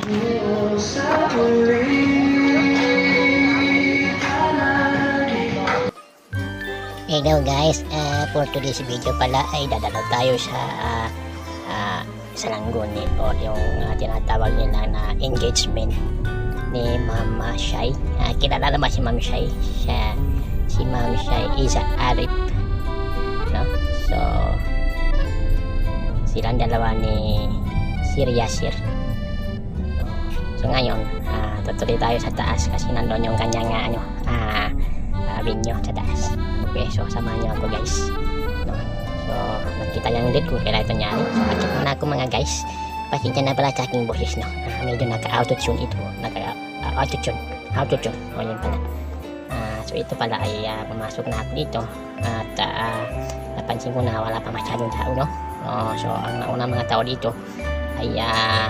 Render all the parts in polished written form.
Hello guys, for today's video pala ay dadalaw tayo sa Salangguni o yung tinatawag nila na engagement ni Mama Shai. Kilala naman si Mama Shai. Si Mama Shai is Arif, no? So silang dalawa ni Sir Yasir. So ngayon tutuloy tayo sa taas kasi nandun yung kanyang video sa taas. Okay, so samahan nyo ako guys, no? So nakita yung date kung kailan ito nyari. So bakit muna ako mga guys, pasensya na pala sa aking boses, no? Medyo naka-auto-tune ito, auto-tune o yun pala. So ito pala ay pumasok na ako dito at napansin ko na wala pa masyadong tao, no? So ang nauna mga tao dito ay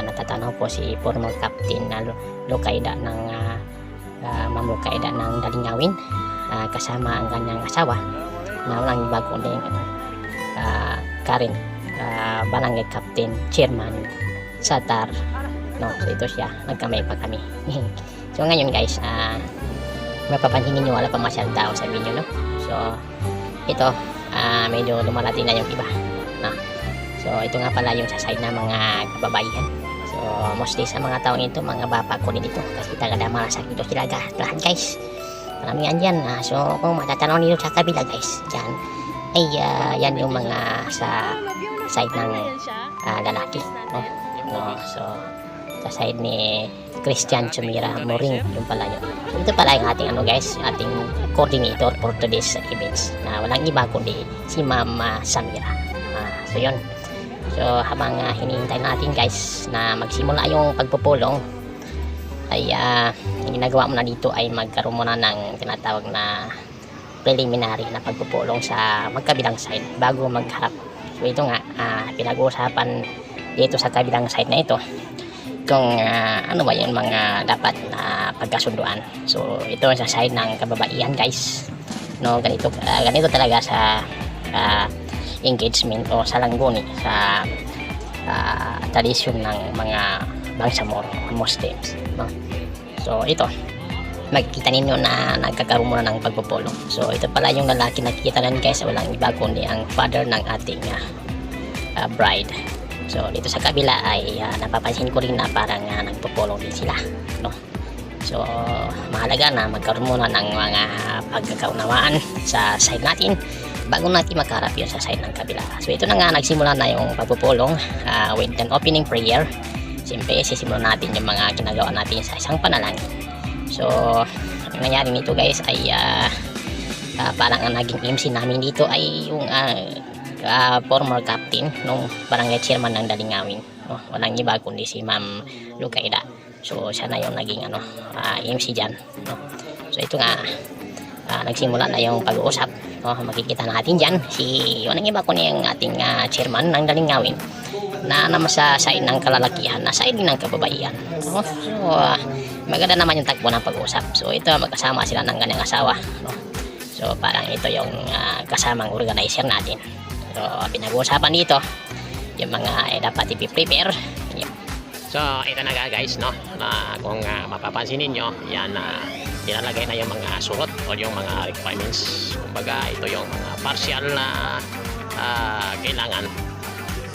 natatanaw po si former captain na Lukaida ng Mamlukaida ng Dalingawin, kasama ang kanyang asawa na walang iba kundi Karen, barangay captain chairman Satar, no? So ito siya, nagkamay pa kami. So ngayon guys, mapapansin niyo wala pa masyadong tao sa video, no? So ito medyo lumalating na yung iba, no? So ito nga pala yung sa side na mga kababayan. So mostly sa mga taong ito, mga bapa ko dito kasi talaga malasak ito sila lahat guys. Maramihan dyan. So kung matatanaw nito sa kabila guys, dyan ay yan yung mga sa side ng lalaki, no? So sa side ni Christian Chumira Moring, yung pala yun. So ito pala yung ating guys, ating coordinator for today's events na walang iba kundi si Mama Samira. So yun. So habang hinihintay natin guys na magsimula yung pagpupulong ay yung ginagawa muna dito ay magkaroon muna ng tinatawag na preliminary na pagpupulong sa magkabilang side bago magharap. So ito nga pinag-uusapan dito sa kabilang side na ito kung ano ba yung mga dapat na pagkasunduan. So ito sa side ng kababaihan guys, no? Ganito talaga sa engagement o salangguni sa tradisyon ng mga Bangsamoro Muslims, no? So ito makikita ninyo na nagkakaroon muna ng pagpupulong. So ito pala yung lalaki na nakikita natin guys, walang iba kundi ang father ng ating bride. So dito sa kabila ay napapansin ko rin na parang nagpupulong din sila, no? So mahalaga na magkaroon muna ng mga pagkakaunawaan sa side natin bago natin makaharap yun sa side ng kabila. So ito na nga, nagsimula na yung pagpupulong with an opening prayer. Siyempre sisimulan natin yung mga ginagawa natin sa isang panalangin. So ang nangyari nito guys ay parang ang naging MC namin dito ay yung former captain nung barangay chairman ng Dalingawin, no? Walang iba kundi si Ma'am Lukaida. So siya na yung naging MC dyan, no? So ito nga, nagsimula na yung pag-uusap, no? Makikita natin dyan si walang iba kundi yung ating chairman ng Dalingawin na naman sa side ng kalalakihan, na side din ng kababaihan, no? So maganda naman yung takbo ng pag-uusap. So ito magkasama sila ng kanyang asawa, no? So parang ito yung kasamang organizer natin. So pinag-uusapan dito yung mga dapat i-prepare. So ito na guys, no? Na kung mapapansin niyo, yan nilalagay na yung mga suot o yung mga requirements. Kumbaga ito yung mga partial na kailangan,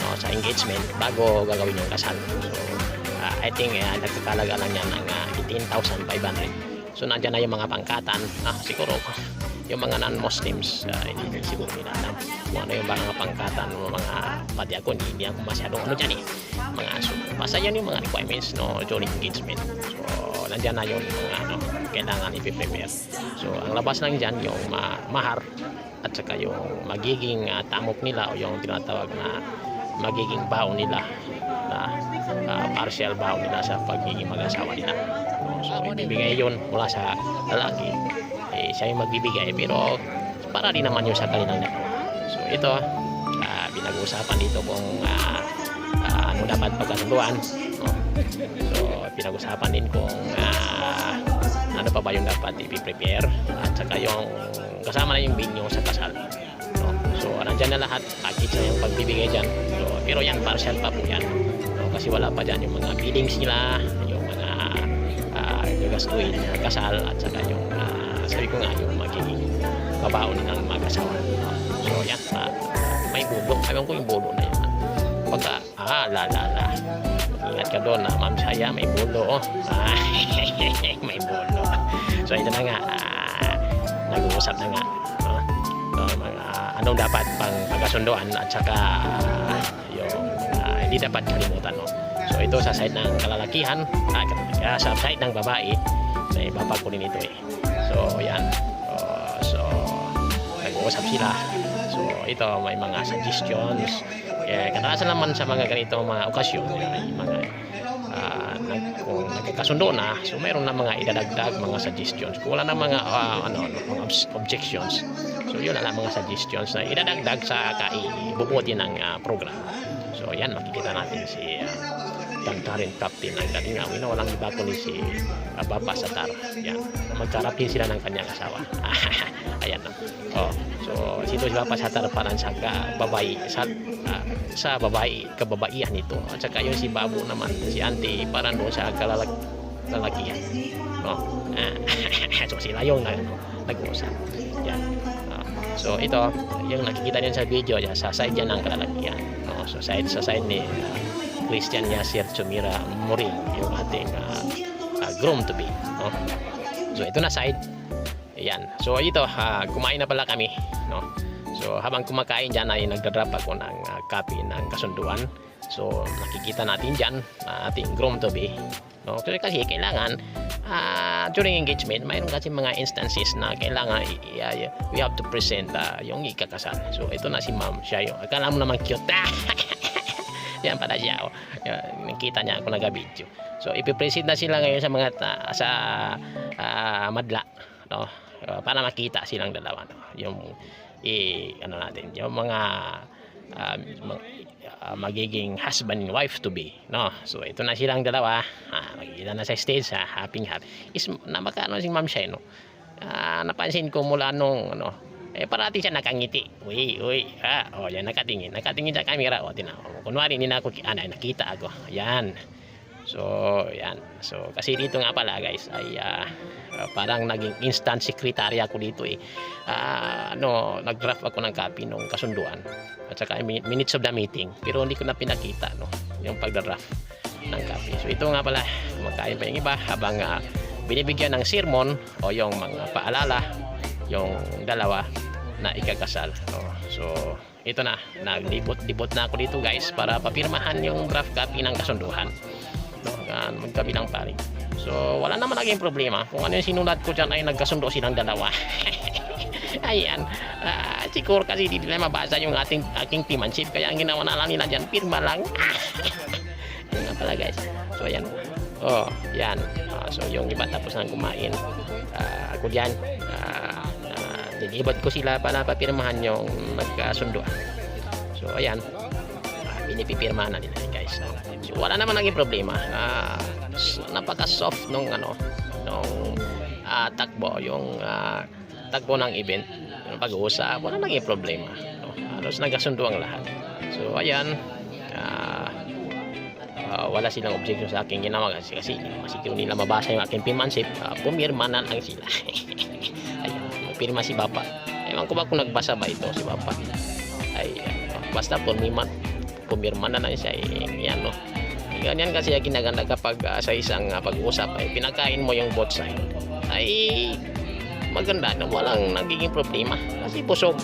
no, sa engagement bago gagawin yung kasal. So I think nagkakalaga lang yan ng 18,500. So nandyan na yung mga pangkatan. Siguro yung mga non-Muslims hindi siguro nila alam kung ano yung mga pangkatan o mga padyakon. Hindi ako masyadong dyan mga basta yan yung mga requirements, no, during engagement. So nandyan na yung mga kailangan i-prepare. So ang labas lang dyan yung mahar at saka yung magiging tamok nila o yung tinatawag na magiging baon nila na partial baon nila sa pagiging mag-asawa nila. So ibibigay yun mula sa lalaki, siya yung magbibigay pero para din naman yun sa kanilang dalawa. So ito pinag-uusapan dito kung ano dapat pagkasunduan, no? So pinag-usapan din kung ano pa ba yung dapat i-prepare at saka yung kasama na yung venue sa kasal, no? So nandyan na lahat, package na yung pagbibigay dyan. So, pero yan partial pa po yan, no? Kasi wala pa dyan yung mga billings nila, yung gagastuin kasal at saka yung sabi ko nga yung magiging babaon ng mag-asawa. So yan, may bulo. Ayaw ko yung bulo na yun. Pagka, ingat ka doon na Ma'am Shaya, may bulo. May bulo. So ito na nga, nag-uusap na nga. Mga anong dapat pang pagkasunduan at saka yung hindi dapat kalimutan. So ito sa side ng kalalakihan, sa side ng babae, may babagulin ito eh. So yan. So nag-uusap sila. So ito may mga suggestions. Kadalasan naman sa mga ganito mga okasyon, may mga kung nagkakasundo na, so mayroon na mga idadagdag mga suggestions. Kung wala na mga mga objections, so yun na lang mga suggestions na idadagdag sa kaibubuti ng program. So yan, makikita natin si Tantarin Captain ng Dalingawin na walang iba kundi si Baba Satar. Yan, magkarap din sila ng kanyang asawa. Ayan na. So sito si Baba Satar parang sa babae sa babae, kababaihan nito. At saka yung si Babu naman, si Auntie, parang doon sa kalalakihan. So sila yung nag-uusap. Yan. So ito, yung nakikita niyo sa video, sa side yan ng kalalakihan. So sa side ni Christian Yasir Chumira Moring, yung ating groom to be. So ito na side. Ayan. So ito, kumain na pala kami. So habang kumakain dyan ay nagdadrop ako ng copy ng kasunduan. So nakikita natin dyan ating groom to be. Kasi kailangan during engagement mayroon kasi mga instances na kailangan we have to present yung ikakasal. So ito na si Ma'am Shaya. Akala mo naman cute. Yan pala siya. Nakita niya ako nag-video. So ipipresent na sila ngayon sa mga madla. Para makita silang dalawa. Yung natin, yung mga magiging husband and wife to be. So ito na silang dalawa. Makikita na sa stage, happy. Namakano si Ma'am Shaya, napansin ko mula nung parati siya nakangiti. Yan, nakatingin sa camera. Kunwari hindi na ako nakita ako. Yan. So yan. So kasi dito nga pala guys ay parang naging instant secretary ako dito nag-draft ako ng copy nung kasunduan at saka minutes of the meeting, pero hindi ko na pinakita yung pagda-draft ng copy. So ito nga pala, kumakain pa yung iba habang binibigyan ng sermon o yung mga paalala yung dalawa na ikakasal. So ito na, nag-debut na ako dito guys para papirmahan yung draft copy ng kasunduan. Magkabilang paring. So wala naman naging problema. Kung ano yung sinulat ko dyan ay nagkasundo silang dalawa. Ayan. Siguro kasi hindi nila mabasa yung aking teamanship, kaya ang ginawa na lang nila dyan, pirma lang. Yun nga pala guys. So ayan. Yan. So yung iba tapos nang kumain. Ako dyan. Dinibot ko sila para papirmahan yung nagkasunduan. So ayan. Pinipipirmahan na nila guys. So wala naman naging problema. Napaka-soft nung takbo, yung takbo ng event, yung pag-uusap, wala naging problema. Halos nagkasundo ang lahat. So ayan, wala silang objection sa aking ginawa kasi masiguro nila mabasa yung aking pinmanship. Pumirma na lang sila. Ayan, pirma si Bapa. Ewan ko ba kung nagbasa ba ito si Bapa. Basta pumirma na lang siya. Yan ganyan kasi yung ginaganda kapag sa isang pag-usap ay pinakain mo yung both side ay maganda na walang nagiging problema kasi busog.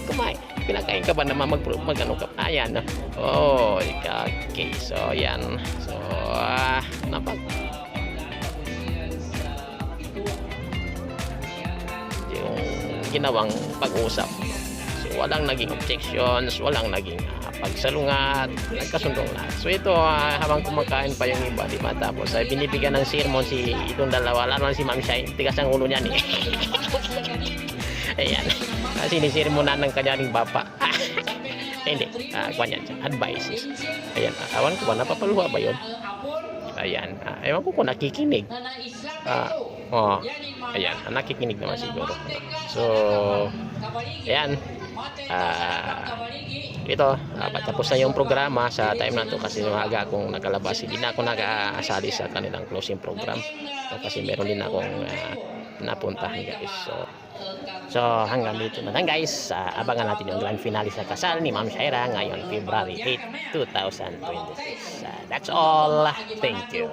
Kumain, pinakain ka ba naman mag-ano ka? Ayan. Okay. So yan. So yung ginawang pag-usap. So walang naging objections, walang naging pagsalungat, nagkasundong lahat. So ito, habang kumakain pa yung iba, diba? Tapos binibigyan ng sermon si itong dalawa, lalo si Ma'am Shaya, tigas ang ulo niyan Ayan, kasi nisermonan ng kanyang Bapa. Hindi, kanya advices. Ayan, awan ko ba, napapaluha ba yun? Ayan, ewan ko kung nakikinig. Ayan, nakikinig naman siguro. So ayan, ito, patapos na yung programa sa time na to kasi maaga akong nakalabas, hindi na ako nakasali sa kanilang closing program. So, kasi meron din akong napuntahan guys. So hanggang dito na lang guys. Abangan natin yung grand finale sa kasal ni Ma'am Shaira ngayon February 8, 2026. That's all. Thank you.